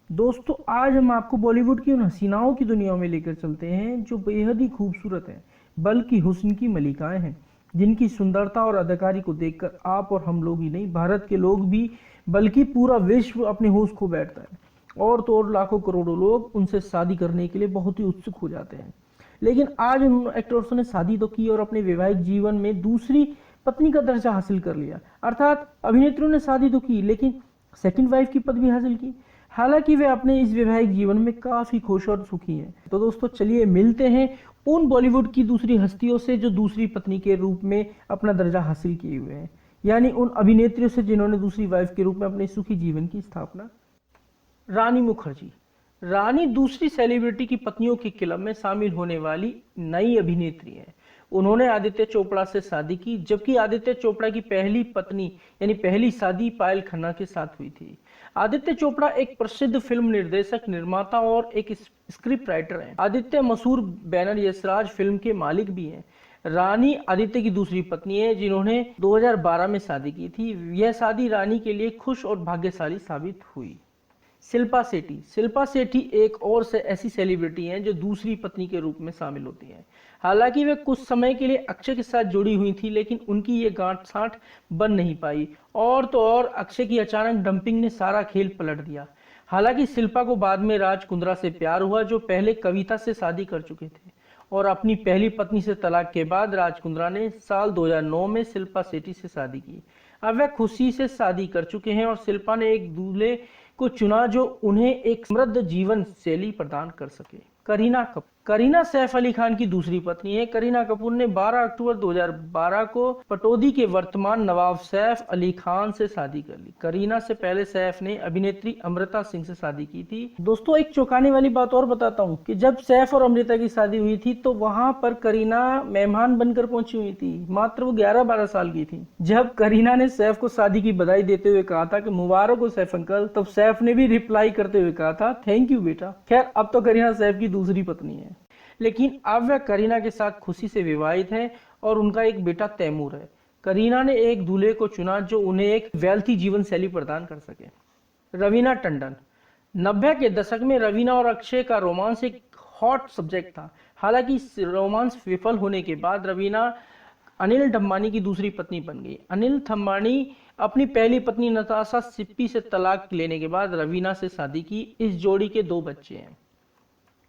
दोस्तों, आज हम आपको बॉलीवुड की उन हसीनाओं की दुनिया में लेकर चलते हैं जो बेहद ही खूबसूरत हैं, बल्कि हुस्न की मलिकाएं हैं, जिनकी सुंदरता और अदाकारी को देखकर आप और हम लोग ही नहीं, भारत के लोग भी बल्कि पूरा विश्व अपने होश खो बैठता है। और तो और लाखों करोड़ों लोग उनसे शादी करने के लिए बहुत ही उत्सुक हो जाते हैं। लेकिन आज उन एक्टर्स ने शादी तो की और अपने वैवाहिक जीवन में दूसरी पत्नी का दर्जा हासिल कर लिया। अर्थात अभिनेत्रियों ने शादी तो की, लेकिन सेकंड वाइफ की पदवी हासिल की। हालांकि वे अपने इस वैवाहिक जीवन में काफी खुश और सुखी हैं। तो दोस्तों, चलिए मिलते हैं उन बॉलीवुड की दूसरी हस्तियों से जो दूसरी पत्नी के रूप में अपना दर्जा हासिल किए हुए हैं, यानी उन अभिनेत्रियों से जिन्होंने दूसरी वाइफ के रूप में अपने सुखी जीवन की स्थापना। रानी मुखर्जी। रानी दूसरी सेलिब्रिटी की पत्नियों के क्लब में शामिल होने वाली नई अभिनेत्री हैं। उन्होंने आदित्य चोपड़ा से शादी की, जबकि आदित्य चोपड़ा की पहली पत्नी यानी पहली शादी पायल खन्ना के साथ हुई थी। आदित्य चोपड़ा एक प्रसिद्ध फिल्म निर्देशक, निर्माता और एक स्क्रिप्ट राइटर हैं। आदित्य मशहूर बैनर यशराज फिल्म के मालिक भी हैं। रानी आदित्य की दूसरी पत्नी है, जिन्होंने 2012 में शादी की थी। यह शादी रानी के लिए खुश और भाग्यशाली साबित हुई। शिल्पा शेट्टी। शिल्पा शेट्टी एक और से ऐसी सेलिब्रिटी हैं जो दूसरी पत्नी के रूप में शामिल होती हैं। हालांकि वे कुछ समय के लिए अक्षय के साथ जुड़ी हुई थी, लेकिन उनकी ये गांठ साठ बन नहीं पाई। और तो और अक्षय की अचानक डंपिंग ने सारा खेल पलट दिया। हालांकि शिल्पा को बाद में राज कुंद्रा से प्यार हुआ, जो पहले कविता से शादी कर चुके थे। और अपनी पहली पत्नी से तलाक के बाद राज कुंद्रा ने साल 2009 में शिल्पा शेट्टी से शादी की। अब वह खुशी से शादी कर चुके हैं और शिल्पा ने एक दूल्हे को चुना जो उन्हें एक समृद्ध जीवन शैली प्रदान कर सके। करीना कपूर। करीना सैफ अली खान की दूसरी पत्नी है। करीना कपूर ने 12 अक्टूबर 2012 को पटौदी के वर्तमान नवाब सैफ अली खान से शादी कर ली। करीना से पहले सैफ ने अभिनेत्री अमृता सिंह से शादी की थी। दोस्तों, एक चौंकाने वाली बात और बताता हूँ कि जब सैफ और अमृता की शादी हुई थी तो वहां पर करीना मेहमान बनकर पहुंची हुई थी। मात्र वो 11-12 साल की थी। जब करीना ने सैफ को शादी की बधाई देते हुए कहा था कि मुबारक हो सैफ अंकल, तब सैफ ने भी रिप्लाई करते हुए कहा था, थैंक यू बेटा। खैर, अब तो करीना सैफ की दूसरी पत्नी है, लेकिन अब वह करीना के साथ खुशी से विवाहित है और उनका एक बेटा तैमूर है। करीना ने एक दूल्हे को चुना जो उन्हें एक वेल्थी जीवन शैली प्रदान कर सके। रवीना टंडन। 90 के दशक में रवीना और अक्षय का रोमांस एक हॉट सब्जेक्ट था। हालांकि इस रोमांस विफल होने के बाद रवीना अनिल अंबानी की दूसरी पत्नी बन गई। अनिल अंबानी अपनी पहली पत्नी नताशा सिप्पी से तलाक लेने के बाद रवीना से शादी की। इस जोड़ी के 2 बच्चे हैं।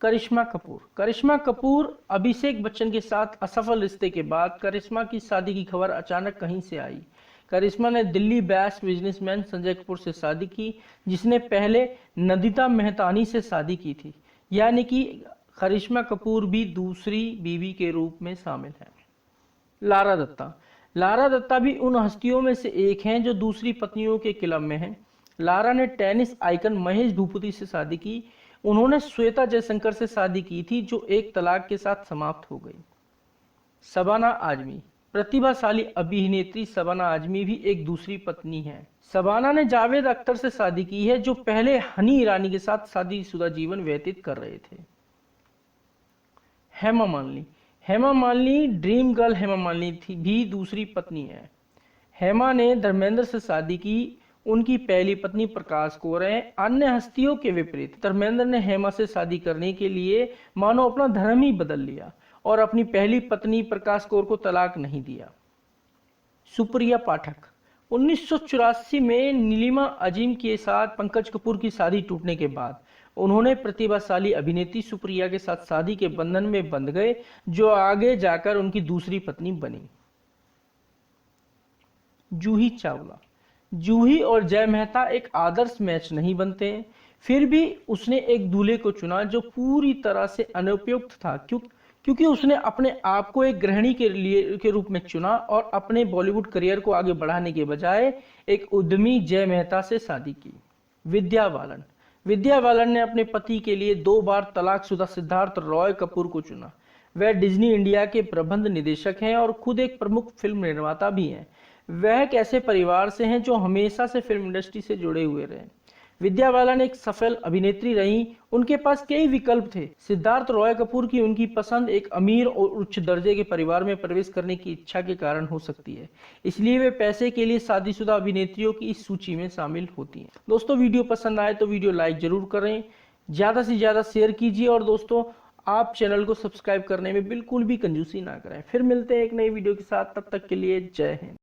करिश्मा कपूर। करिश्मा कपूर अभिषेक बच्चन के साथ असफल रिश्ते के बाद करिश्मा की शादी की खबर अचानक कहीं से आई। करिश्मा ने दिल्ली बेस्ट बिजनेसमैन संजय कपूर से शादी की, जिसने पहले नदिता मेहतानी से शादी की थी। यानी कि करिश्मा कपूर भी दूसरी बीवी के रूप में शामिल है। लारा दत्ता। लारा दत्ता भी उन हस्तियों में से एक हैं जो दूसरी पत्नियों के क्लब में हैं। लारा ने टेनिस आइकन महेश भूपति से शादी की। उन्होंने श्वेता जयशंकर से शादी की थी, जो एक तलाक के साथ समाप्त हो गई। शबाना आजमी। प्रतिभाशाली अभिनेत्री शबाना आजमी भी एक दूसरी पत्नी है। शबाना ने जावेद अख्तर से शादी की है, जो पहले हनी ईरानी के साथ शादीशुदा जीवन व्यतीत कर रहे थे। हेमा मालिनी। हेमा मालिनी ड्रीम गर्ल हेमा मालिनी थी भी दूसरी पत्नी है। हेमा ने धर्मेंद्र से शादी की। उनकी पहली पत्नी प्रकाश कौर है। अन्य हस्तियों के विपरीत धर्मेंद्र ने हेमा से शादी करने के लिए मानो अपना धर्म ही बदल लिया और अपनी पहली पत्नी प्रकाश कौर को तलाक नहीं दिया। सुप्रिया पाठक। 1984 में नीलिमा अजीम के साथ पंकज कपूर की शादी टूटने के बाद उन्होंने प्रतिभाशाली अभिनेत्री सुप्रिया के साथ शादी के बंधन में बंध गए, जो आगे जाकर उनकी दूसरी पत्नी बनी। जूही चावला। जूही और जय मेहता एक आदर्श मैच नहीं बनते हैं, फिर भी उसने एक दूल्हे को चुना जो पूरी तरह से अनुपयुक्त था, क्योंकि उसने अपने आप को एक गृहिणी के रूप में चुना और अपने बॉलीवुड करियर को आगे बढ़ाने के बजाय एक उद्यमी जय मेहता से शादी की। विद्या बालन। विद्या बालन ने अपने पति के लिए 2 बार तलाकशुदा सिद्धार्थ रॉय कपूर को चुना। वह डिज्नी इंडिया के प्रबंध निदेशक हैं और खुद एक प्रमुख फिल्म निर्माता भी हैं। वह एक ऐसे परिवार से हैं जो हमेशा से फिल्म इंडस्ट्री से जुड़े हुए रहे। विद्या बालन एक सफल अभिनेत्री रहीं। उनके पास कई विकल्प थे। सिद्धार्थ रॉय कपूर की उनकी पसंद एक अमीर और उच्च दर्जे के परिवार में प्रवेश करने की इच्छा के कारण हो सकती है, इसलिए वे पैसे के लिए शादीशुदा अभिनेत्रियों की इस सूची में शामिल होती हैं। दोस्तों, वीडियो पसंद आए तो वीडियो लाइक जरूर करें, ज़्यादा से ज़्यादा शेयर कीजिए और दोस्तों आप चैनल को सब्सक्राइब करने में बिल्कुल भी कंजूसी ना करें। फिर मिलते हैं एक नई वीडियो के साथ, तब तक के लिए जय हिंद।